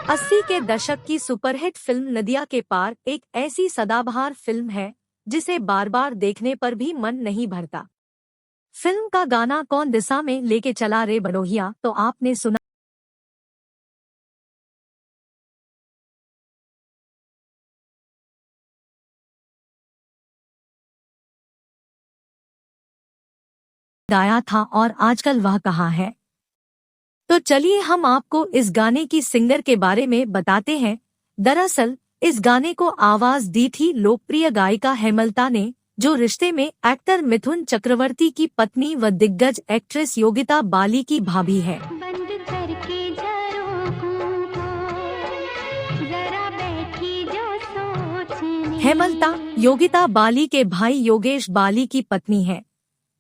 अस्सी के दशक की सुपरहिट फिल्म नदिया के पार एक ऐसी सदाबहार फिल्म है जिसे बार बार देखने पर भी मन नहीं भरता। फिल्म का गाना कौन दिशा में लेके चला रे बड़ोहिया तो आपने सुना गाया था और आजकल वह कहाँ है। तो चलिए हम आपको इस गाने की सिंगर के बारे में बताते हैं। दरअसल इस गाने को आवाज दी थी लोकप्रिय गायिका हेमलता ने, जो रिश्ते में एक्टर मिथुन चक्रवर्ती की पत्नी व दिग्गज एक्ट्रेस योगिता बाली की भाभी है। हेमलता योगिता बाली के भाई योगेश बाली की पत्नी है,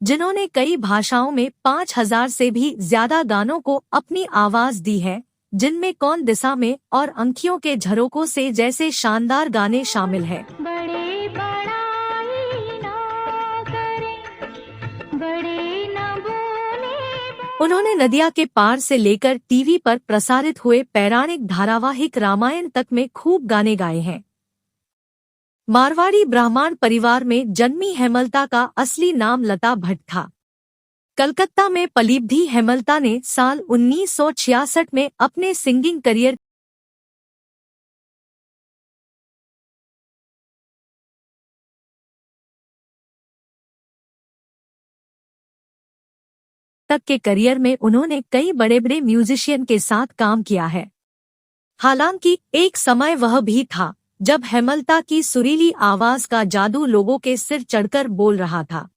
जिन्होंने कई भाषाओं में 5000 से भी ज्यादा गानों को अपनी आवाज दी है, जिनमें कौन दिशा में और अंखियों के झरोकों से जैसे शानदार गाने शामिल हैं। उन्होंने नदिया के पार से लेकर टीवी पर प्रसारित हुए पौराणिक धारावाहिक रामायण तक में खूब गाने गाए हैं। मारवाड़ी ब्राह्मण परिवार में जन्मी हेमलता का असली नाम लता भट्ट था। कलकत्ता में पलीबधी हेमलता ने साल 1966 में अपने सिंगिंग करियर तक के करियर में उन्होंने कई बड़े बड़े म्यूजिशियन के साथ काम किया है। हालांकि एक समय वह भी था जब हेमलता की सुरीली आवाज का जादू लोगों के सिर चढ़कर बोल रहा था।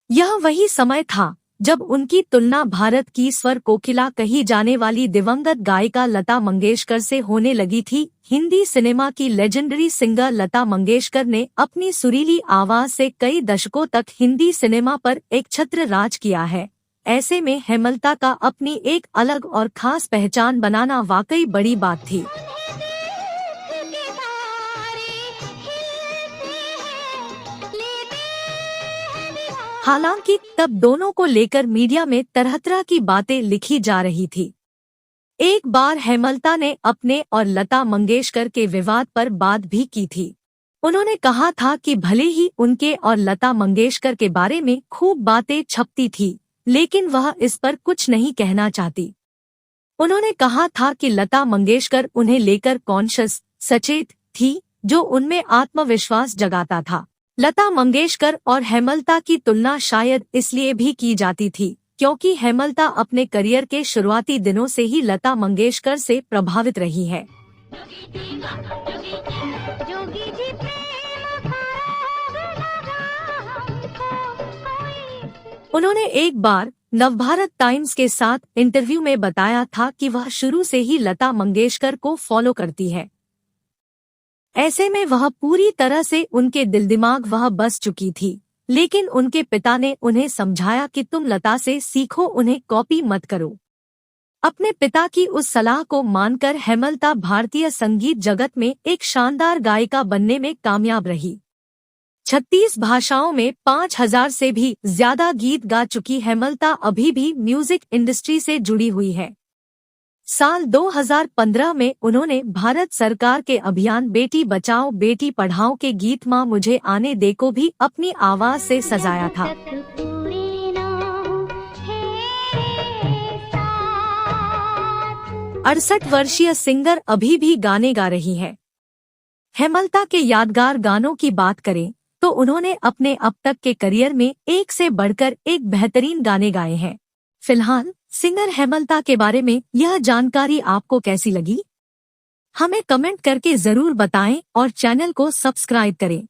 यह वही समय था जब उनकी तुलना भारत की स्वर कोकिला कही जाने वाली दिवंगत गायिका लता मंगेशकर से होने लगी थी। हिंदी सिनेमा की लेजेंडरी सिंगर लता मंगेशकर ने अपनी सुरीली आवाज से कई दशकों तक हिंदी सिनेमा पर एक छत्र राज किया है। ऐसे में हेमलता का अपनी एक अलग और खास पहचान बनाना वाकई बड़ी बात थी। हालांकि तब दोनों को लेकर मीडिया में तरह तरह की बातें लिखी जा रही थी। एक बार हेमलता ने अपने और लता मंगेशकर के विवाद पर बात भी की थी। उन्होंने कहा था कि भले ही उनके और लता मंगेशकर के बारे में खूब बातें छपती थी, लेकिन वह इस पर कुछ नहीं कहना चाहती। उन्होंने कहा था कि लता मंगेशकर उन्हें लेकर कॉन्शियस सचेत थी, जो उनमें आत्मविश्वास जगाता था। लता मंगेशकर और हेमलता की तुलना शायद इसलिए भी की जाती थी क्योंकि हेमलता अपने करियर के शुरुआती दिनों से ही लता मंगेशकर से प्रभावित रही है। उन्होंने एक बार नवभारत टाइम्स के साथ इंटरव्यू में बताया था कि वह शुरू से ही लता मंगेशकर को फॉलो करती है। ऐसे में वह पूरी तरह से उनके दिल दिमाग वह बस चुकी थी, लेकिन उनके पिता ने उन्हें समझाया कि तुम लता से सीखो, उन्हें कॉपी मत करो। अपने पिता की उस सलाह को मानकर हेमलता भारतीय संगीत जगत में एक शानदार गायिका बनने में कामयाब रही। 36 भाषाओं में 5000 से भी ज्यादा गीत गा चुकी हेमलता अभी भी म्यूजिक इंडस्ट्री से जुड़ी हुई है। साल 2015 में उन्होंने भारत सरकार के अभियान बेटी बचाओ बेटी पढ़ाओ के गीत माँ मुझे आने दे को भी अपनी आवाज से सजाया था। 68 वर्षीय सिंगर अभी भी गाने गा रही है। हेमलता के यादगार गानों की बात करें तो उन्होंने अपने अब तक के करियर में एक से बढ़कर एक बेहतरीन गाने गाए हैं। फिलहाल सिंगर हेमलता के बारे में यह जानकारी आपको कैसी लगी? हमें कमेंट करके जरूर बताएं और चैनल को सब्सक्राइब करें।